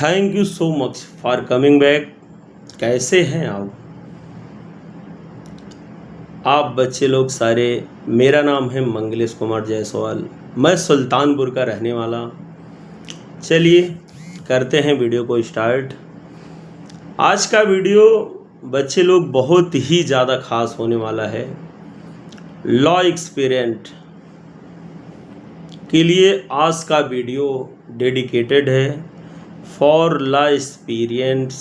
Thank you so much for coming back. कैसे हैं आप बच्चे लोग सारे। मेरा नाम है मंगलेश कुमार जायसवाल। मैं सुल्तानपुर का रहने वाला। चलिए करते हैं वीडियो को स्टार्ट। आज का वीडियो बच्चे लोग बहुत ही ज़्यादा खास होने वाला है। लॉ एक्सपीरियंट के लिए आज का वीडियो डेडिकेटेड है फॉर लॉ एक्सपीरियंस।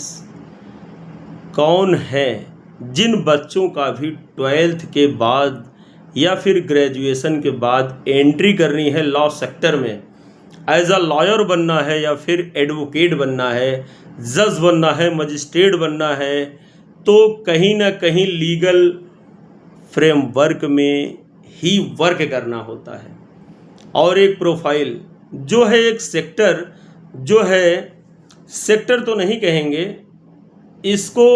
कौन है जिन बच्चों का भी 12th के बाद या फिर ग्रेजुएशन के बाद एंट्री करनी है लॉ सेक्टर में, एज अ लॉयर बनना है या फिर एडवोकेट बनना है, जज बनना है, मजिस्ट्रेट बनना है, तो कहीं ना कहीं लीगल फ्रेमवर्क में ही वर्क करना होता है। और एक प्रोफाइल जो है, एक सेक्टर जो है, सेक्टर तो नहीं कहेंगे इसको,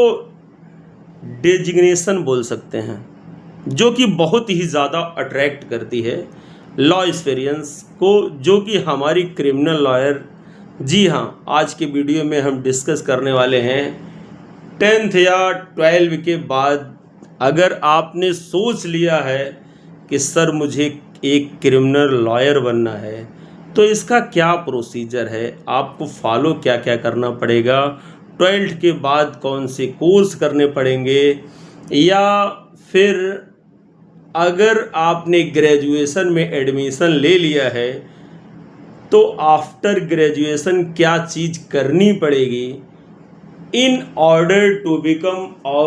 डेजिग्नेशन बोल सकते हैं, जो कि बहुत ही ज़्यादा अट्रैक्ट करती है लॉ एक्सपीरियंस को, जो कि हमारी क्रिमिनल लॉयर। जी हाँ, आज के वीडियो में हम डिस्कस करने वाले हैं 10th या 12 के बाद अगर आपने सोच लिया है कि सर मुझे एक क्रिमिनल लॉयर बनना है, तो इसका क्या प्रोसीजर है, आपको फॉलो क्या क्या करना पड़ेगा, 12th के बाद कौन से कोर्स करने पड़ेंगे, या फिर अगर आपने ग्रेजुएशन में एडमिशन ले लिया है तो आफ्टर ग्रेजुएशन क्या चीज़ करनी पड़ेगी in order to become a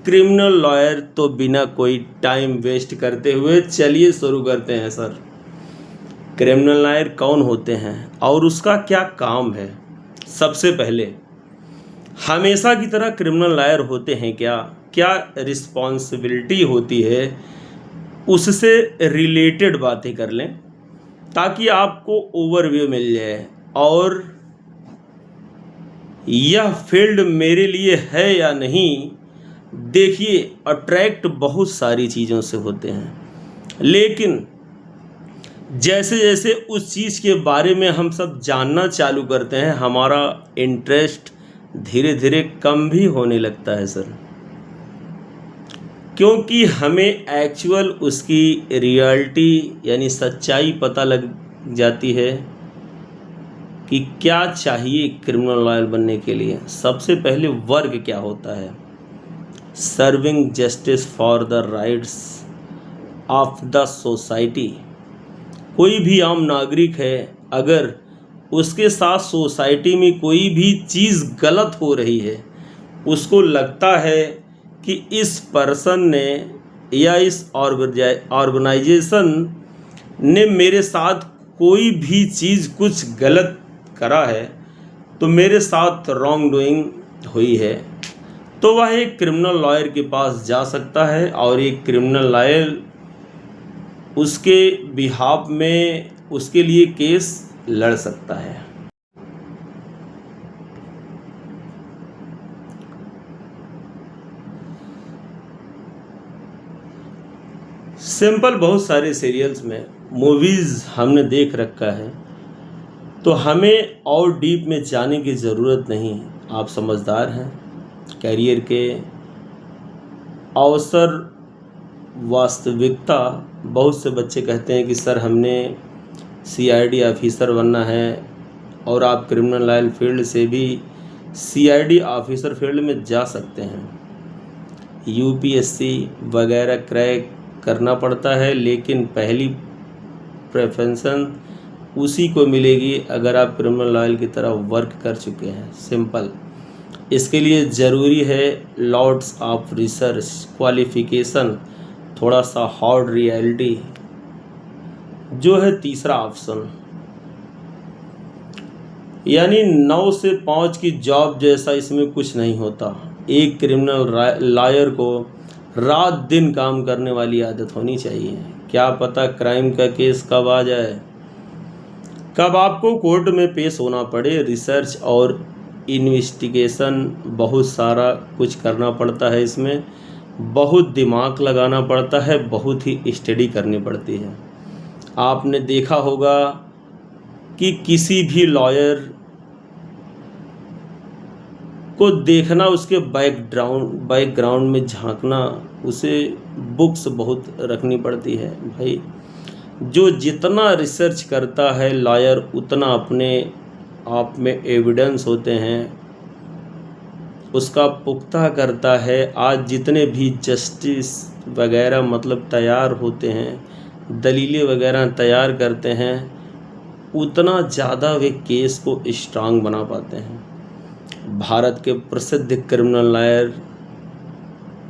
criminal lawyer. तो बिना कोई टाइम वेस्ट करते हुए चलिए शुरू करते हैं। सर, क्रिमिनल लॉयर कौन होते हैं और उसका क्या काम है? सबसे पहले, हमेशा की तरह क्रिमिनल लॉयर होते हैं क्या, क्या रिस्पॉन्सिबिलिटी होती है, उससे रिलेटेड बातें कर लें ताकि आपको ओवरव्यू मिल जाए। और यह फील्ड मेरे लिए है या नहीं, देखिए अट्रैक्ट बहुत सारी चीज़ों से होते हैं, लेकिन जैसे जैसे उस चीज़ के बारे में हम सब जानना चालू करते हैं, हमारा इंटरेस्ट धीरे धीरे कम भी होने लगता है सर, क्योंकि हमें एक्चुअल उसकी रियलिटी यानी सच्चाई पता लग जाती है कि क्या चाहिए क्रिमिनल लॉयर बनने के लिए। सबसे पहले वर्क क्या होता है? Serving justice for the rights of the society. कोई भी आम नागरिक है, अगर उसके साथ सोसाइटी में कोई भी चीज़ गलत हो रही है, उसको लगता है कि इस पर्सन ने या इस ऑर्गेनाइजेशन ने मेरे साथ कोई भी चीज़ कुछ गलत करा है, तो मेरे साथ रॉन्ग डूइंग हुई है, तो वह एक क्रिमिनल लॉयर के पास जा सकता है और एक क्रिमिनल लॉयर उसके बिहाफ में उसके लिए केस लड़ सकता है। सिंपल, बहुत सारे सीरियल्स में, मूवीज़ हमने देख रखा है, तो हमें और डीप में जाने की ज़रूरत नहीं। आप समझदार हैं, कैरियर के अवसर, वास्तविकता। बहुत से बच्चे कहते हैं कि सर हमने CID ऑफिसर बनना है, और आप क्रिमिनल लॉयर फील्ड से भी CID ऑफिसर फील्ड में जा सकते हैं। UPSC वगैरह क्रैक करना पड़ता है, लेकिन पहली प्रेफरेंस उसी को मिलेगी अगर आप क्रिमिनल लॉयर की तरह वर्क कर चुके हैं। सिंपल, इसके लिए ज़रूरी है लॉट्स ऑफ रिसर्च, क्वालिफिकेशन, थोड़ा सा हार्ड रियलिटी, जो है तीसरा ऑप्शन। यानी 9 से 5 की जॉब जैसा इसमें कुछ नहीं होता। एक क्रिमिनल लॉयर को रात दिन काम करने वाली आदत होनी चाहिए। क्या पता क्राइम का केस कब आ जाए, कब आपको कोर्ट में पेश होना पड़े। रिसर्च और इन्वेस्टिगेशन, बहुत सारा कुछ करना पड़ता है, इसमें बहुत दिमाग लगाना पड़ता है, बहुत ही स्टडी करनी पड़ती है। आपने देखा होगा कि किसी भी लॉयर को देखना, उसके बैकग्राउंड में झांकना, उसे बुक्स बहुत रखनी पड़ती है भाई। जो जितना रिसर्च करता है लॉयर, उतना अपने आप में एविडेंस होते हैं, उसका पुख्ता करता है। आज जितने भी जस्टिस वगैरह मतलब तैयार होते हैं, दलीलें वगैरह तैयार करते हैं, उतना ज़्यादा वे केस को स्ट्रांग बना पाते हैं। भारत के प्रसिद्ध क्रिमिनल लॉयर,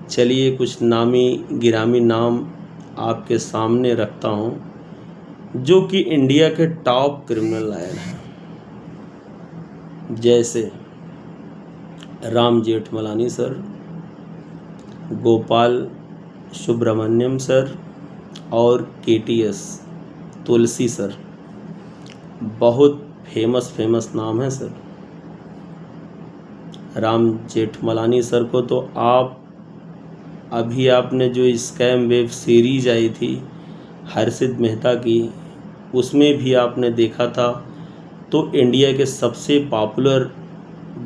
चलिए कुछ नामी गिरामी नाम आपके सामने रखता हूँ जो कि इंडिया के टॉप क्रिमिनल लॉयर हैं। जैसे राम जेठमलानी सर, गोपाल सुब्रमण्यम सर और KTS तुलसी सर, बहुत फेमस नाम है सर। राम जेठमलानी सर को तो अभी आपने जो स्कैम वेब सीरीज आई थी हर्षित मेहता की, उसमें भी आपने देखा था। तो इंडिया के सबसे पॉपुलर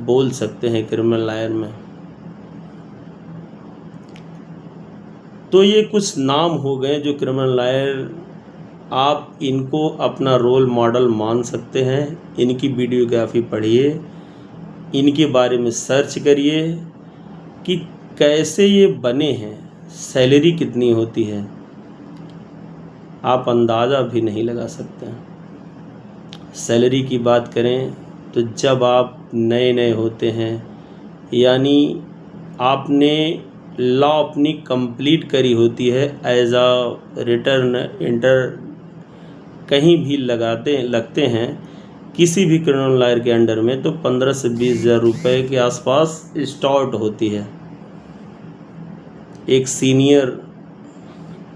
बोल सकते हैं क्रिमिनल लॉयर में। तो ये कुछ नाम हो गए जो क्रिमिनल लॉयर, आप इनको अपना रोल मॉडल मान सकते हैं। इनकी वीडियोग्राफी पढ़िए, इनके बारे में सर्च करिए कि कैसे ये बने हैं, सैलरी कितनी होती है, आप अंदाज़ा भी नहीं लगा सकते हैं। सैलरी की बात करें तो जब आप नए होते हैं, यानी आपने लॉ अपनी कंप्लीट करी होती है, एज अ रिटर्न इंटर कहीं भी लगते हैं किसी भी क्रिमिनल लॉयर के अंडर में, तो 15 से 20 हज़ार रुपये के आसपास स्टार्ट होती है एक सीनियर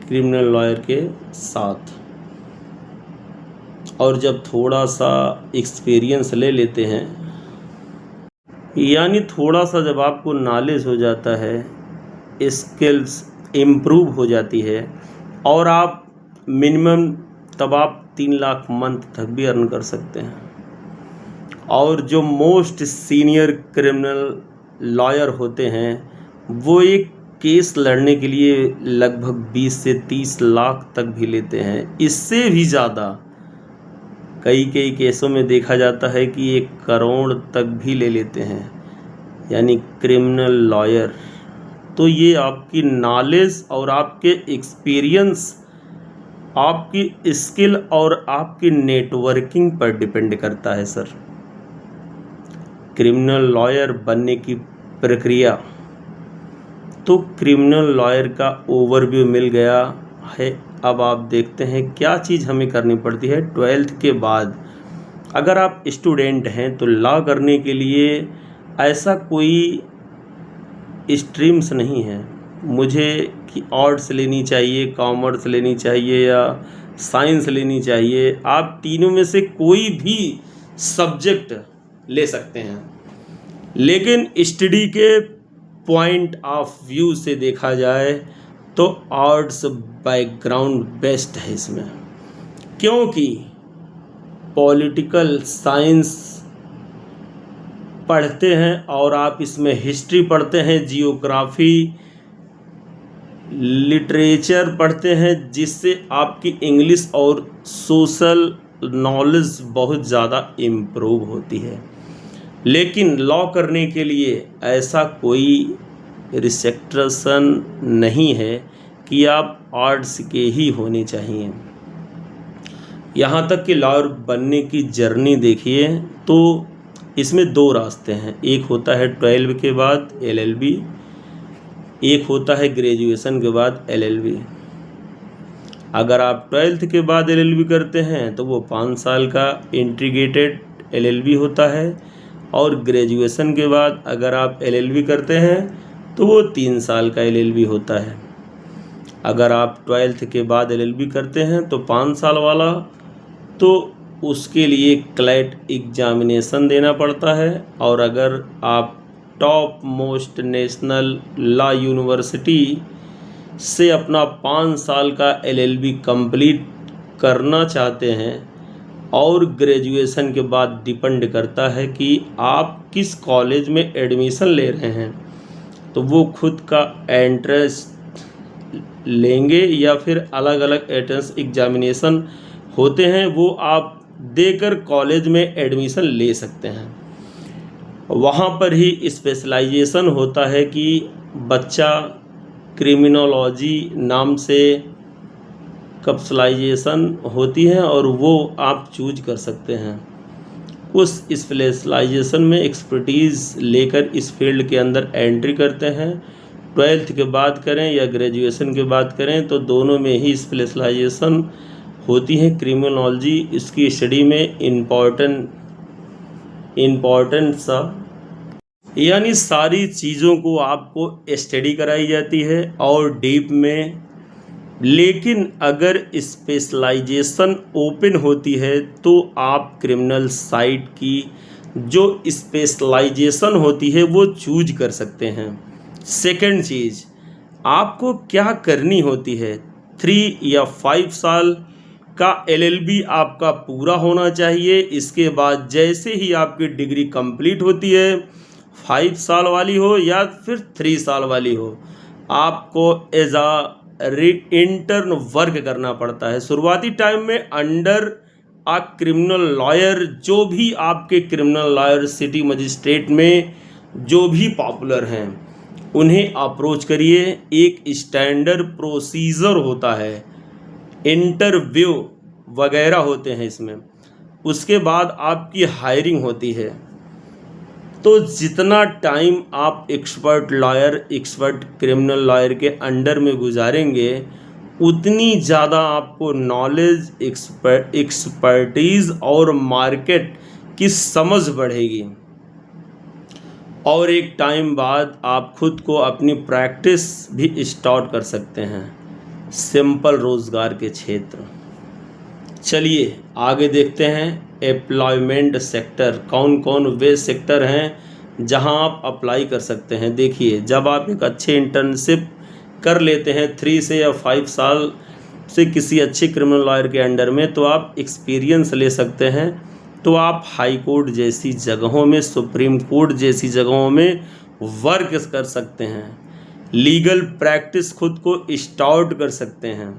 क्रिमिनल लॉयर के साथ। और जब थोड़ा सा एक्सपीरियंस ले लेते हैं, यानी थोड़ा सा जब आपको नॉलेज हो जाता है, स्किल्स इम्प्रूव हो जाती है, और आप मिनिमम तब आप 3 लाख मंथ तक भी अर्न कर सकते हैं। और जो मोस्ट सीनियर क्रिमिनल लॉयर होते हैं, वो एक केस लड़ने के लिए लगभग 20 से 30 लाख तक भी लेते हैं, इससे भी ज़्यादा। कई केसों में देखा जाता है कि 1 करोड़ तक भी ले लेते हैं, यानी क्रिमिनल लॉयर। तो ये आपकी नॉलेज और आपके एक्सपीरियंस, आपकी स्किल और आपकी नेटवर्किंग पर डिपेंड करता है सर। क्रिमिनल लॉयर बनने की प्रक्रिया, तो क्रिमिनल लॉयर का ओवरव्यू मिल गया है। अब आप देखते हैं क्या चीज़ हमें करनी पड़ती है 12th के बाद। अगर आप स्टूडेंट हैं तो लॉ करने के लिए ऐसा कोई स्ट्रीम्स नहीं है मुझे कि आर्ट्स लेनी चाहिए, कॉमर्स लेनी चाहिए या साइंस लेनी चाहिए। आप तीनों में से कोई भी सब्जेक्ट ले सकते हैं, लेकिन स्टडी के पॉइंट ऑफ व्यू से देखा जाए तो आर्ट्स बैकग्राउंड बेस्ट है इसमें, क्योंकि पॉलिटिकल साइंस पढ़ते हैं और आप इसमें हिस्ट्री पढ़ते हैं, जियोग्राफी, लिटरेचर पढ़ते हैं, जिससे आपकी इंग्लिश और सोशल नॉलेज बहुत ज़्यादा इम्प्रूव होती है। लेकिन लॉ करने के लिए ऐसा कोई रिस्ट्रिक्शन नहीं है कि आप आर्ट्स के ही होने चाहिए। यहाँ तक कि लॉयर बनने की जर्नी देखिए तो इसमें 2 रास्ते हैं। एक होता है 12 के बाद LLB, एक होता है ग्रेजुएशन के बाद LLB। अगर आप 12th के बाद LLB करते हैं तो वो 5 साल का इंटीग्रेटेड LLB होता है, और ग्रेजुएशन के बाद अगर आप LLB करते हैं तो वो 3 साल का LLB होता है। अगर आप 12th के बाद LLB करते हैं तो 5 साल वाला, तो उसके लिए क्लैट एग्जामिनेशन देना पड़ता है। और अगर आप top most national law university से अपना 5 साल का LLB कंप्लीट करना चाहते हैं और ग्रेजुएशन के बाद डिपेंड करता है कि आप किस कॉलेज में एडमिशन ले रहे हैं, तो वो खुद का एंट्रेंस लेंगे या फिर अलग अलग एंट्रेंस एग्जामिनेशन होते हैं वो आप देकर कॉलेज में एडमिशन ले सकते हैं। वहाँ पर ही स्पेशलाइजेशन होता है कि बच्चा क्रिमिनोलॉजी नाम से स्पेशलाइजेशन होती है और वो आप चूज कर सकते हैं। उस स्पेशलाइजेशन में एक्सपर्टीज़ लेकर इस फील्ड के अंदर एंट्री करते हैं। 12th के बाद करें या ग्रेजुएशन के बाद करें तो दोनों में ही स्पेशलाइजेशन होती है। क्रिमिनोलॉजी इसकी स्टडी में इम्पॉर्टेंट सा यानी सारी चीज़ों को आपको स्टडी कराई जाती है और डीप में। लेकिन अगर स्पेशलाइजेशन ओपन होती है तो आप क्रिमिनल साइड की जो स्पेशलाइजेशन होती है वो चूज कर सकते हैं। सेकंड चीज़, आपको क्या करनी होती है, 3 या 5 साल का LLB आपका पूरा होना चाहिए। इसके बाद जैसे ही आपकी डिग्री कंप्लीट होती है, 5 साल वाली हो या फिर 3 साल वाली हो, आपको एज इंटर्न वर्क करना पड़ता है। शुरुआती टाइम में अंडर आ क्रिमिनल लॉयर, जो भी आपके क्रिमिनल लॉयर सिटी मजिस्ट्रेट में जो भी पॉपुलर हैं उन्हें अप्रोच करिए। एक स्टैंडर्ड प्रोसीजर होता है, इंटरव्यू वगैरह होते हैं इसमें। उसके बाद आपकी हायरिंग होती है। तो जितना टाइम आप एक्सपर्ट क्रिमिनल लॉयर के अंडर में गुजारेंगे उतनी ज़्यादा आपको नॉलेज, एक्सपर्टीज़ और मार्केट की समझ बढ़ेगी। और एक टाइम बाद आप खुद को अपनी प्रैक्टिस भी स्टार्ट कर सकते हैं सिंपल रोज़गार के क्षेत्र। चलिए आगे देखते हैं एम्प्लॉयमेंट सेक्टर, कौन कौन वे सेक्टर हैं जहां आप अप्लाई कर सकते हैं। देखिए, जब आप एक अच्छे इंटर्नशिप कर लेते हैं 3 से या 5 साल से किसी अच्छे क्रिमिनल लॉयर के अंडर में, तो आप एक्सपीरियंस ले सकते हैं। तो आप हाई कोर्ट जैसी जगहों में, सुप्रीम कोर्ट जैसी जगहों में वर्क कर सकते हैं। लीगल प्रैक्टिस खुद को स्टार्ट कर सकते हैं।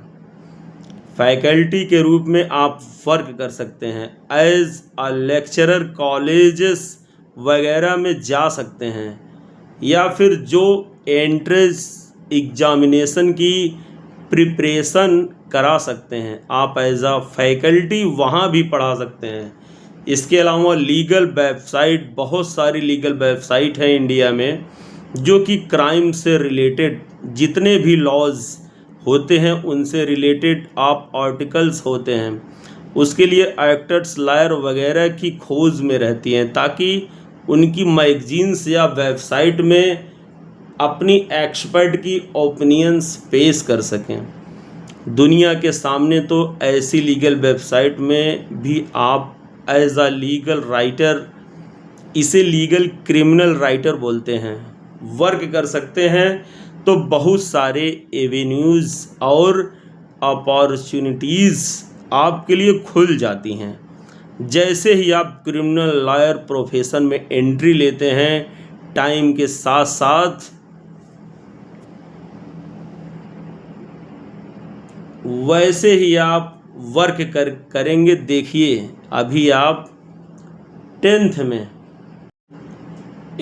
फैकल्टी के रूप में आप वर्क कर सकते हैं। एज अ लेक्चरर कॉलेजेस वगैरह में जा सकते हैं या फिर जो एंट्रेंस एग्जामिनेशन की प्रिपरेशन करा सकते हैं, आप एज अ फैकल्टी वहाँ भी पढ़ा सकते हैं। इसके अलावा लीगल वेबसाइट, बहुत सारी लीगल वेबसाइट हैं इंडिया में जो कि क्राइम से रिलेटेड जितने भी लॉज होते हैं उनसे रिलेटेड आप आर्टिकल्स होते हैं, उसके लिए एक्टर्स, लॉयर वगैरह की खोज में रहती हैं ताकि उनकी मैगजीन्स या वेबसाइट में अपनी एक्सपर्ट की ओपिनियंस पेश कर सकें दुनिया के सामने। तो ऐसी लीगल वेबसाइट में भी आप एज अ लीगल राइटर, इसे लीगल क्रिमिनल राइटर बोलते हैं, वर्क कर सकते हैं। तो बहुत सारे एवेन्यूज़ और अपॉर्चुनिटीज़ आपके लिए खुल जाती हैं जैसे ही आप क्रिमिनल लॉयर प्रोफेशन में एंट्री लेते हैं। टाइम के साथ साथ वैसे ही आप वर्क करेंगे। देखिए, अभी आप 10th में,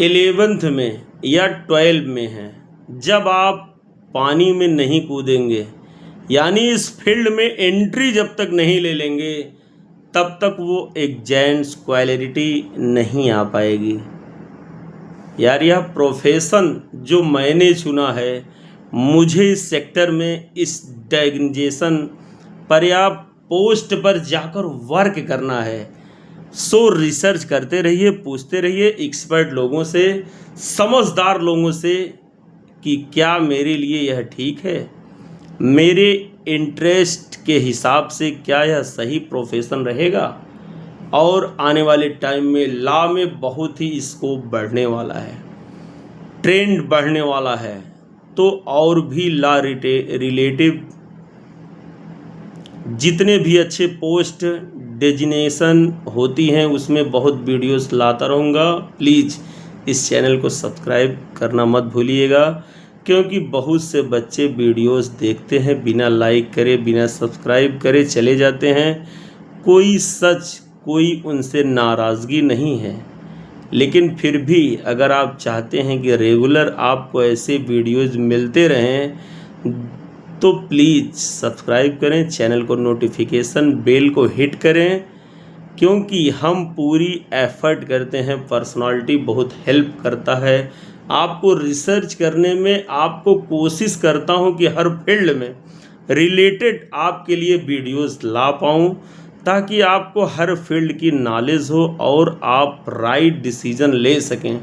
11th में या 12 में हैं, जब आप पानी में नहीं कूदेंगे यानी इस फील्ड में एंट्री जब तक नहीं ले लेंगे तब तक वो एग्जाम्स क्वालिटी नहीं आ पाएगी। यार, यह प्रोफेशन जो मैंने चुना है, मुझे इस सेक्टर में, इस डायग्निजेशन पर या पोस्ट पर जाकर वर्क करना है। सो रिसर्च करते रहिए, पूछते रहिए एक्सपर्ट लोगों से, समझदार लोगों से कि क्या मेरे लिए यह ठीक है, मेरे इंटरेस्ट के हिसाब से क्या यह सही प्रोफेशन रहेगा। और आने वाले टाइम में लॉ में बहुत ही स्कोप बढ़ने वाला है, ट्रेंड बढ़ने वाला है। तो और भी लॉ रिलेटिव जितने भी अच्छे पोस्ट डेजिनेशन होती हैं उसमें बहुत वीडियोस लाता रहूँगा। प्लीज़ इस चैनल को सब्सक्राइब करना मत भूलिएगा, क्योंकि बहुत से बच्चे वीडियोस देखते हैं बिना लाइक करे बिना सब्सक्राइब करे चले जाते हैं। कोई सच कोई उनसे नाराज़गी नहीं है, लेकिन फिर भी अगर आप चाहते हैं कि रेगुलर आपको ऐसे वीडियोस मिलते रहें तो प्लीज़ सब्सक्राइब करें, चैनल को नोटिफिकेशन बेल को हिट करें, क्योंकि हम पूरी एफर्ट करते हैं। पर्सनालिटी बहुत हेल्प करता है आपको रिसर्च करने में। आपको कोशिश करता हूं कि हर फील्ड में रिलेटेड आपके लिए वीडियोस ला पाऊं, ताकि आपको हर फील्ड की नॉलेज हो और आप राइट डिसीजन ले सकें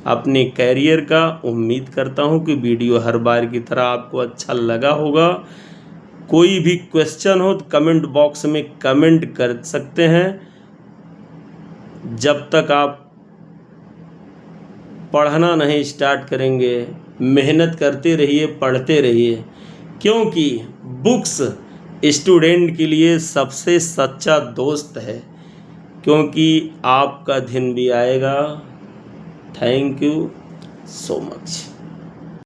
अपने कैरियर का। उम्मीद करता हूं कि वीडियो हर बार की तरह आपको अच्छा लगा होगा। कोई भी क्वेश्चन हो तो कमेंट बॉक्स में कमेंट कर सकते हैं। जब तक आप पढ़ना नहीं स्टार्ट करेंगे, मेहनत करते रहिए, पढ़ते रहिए, क्योंकि बुक्स स्टूडेंट के लिए सबसे सच्चा दोस्त है, क्योंकि आपका दिन भी आएगा। Thank you so much.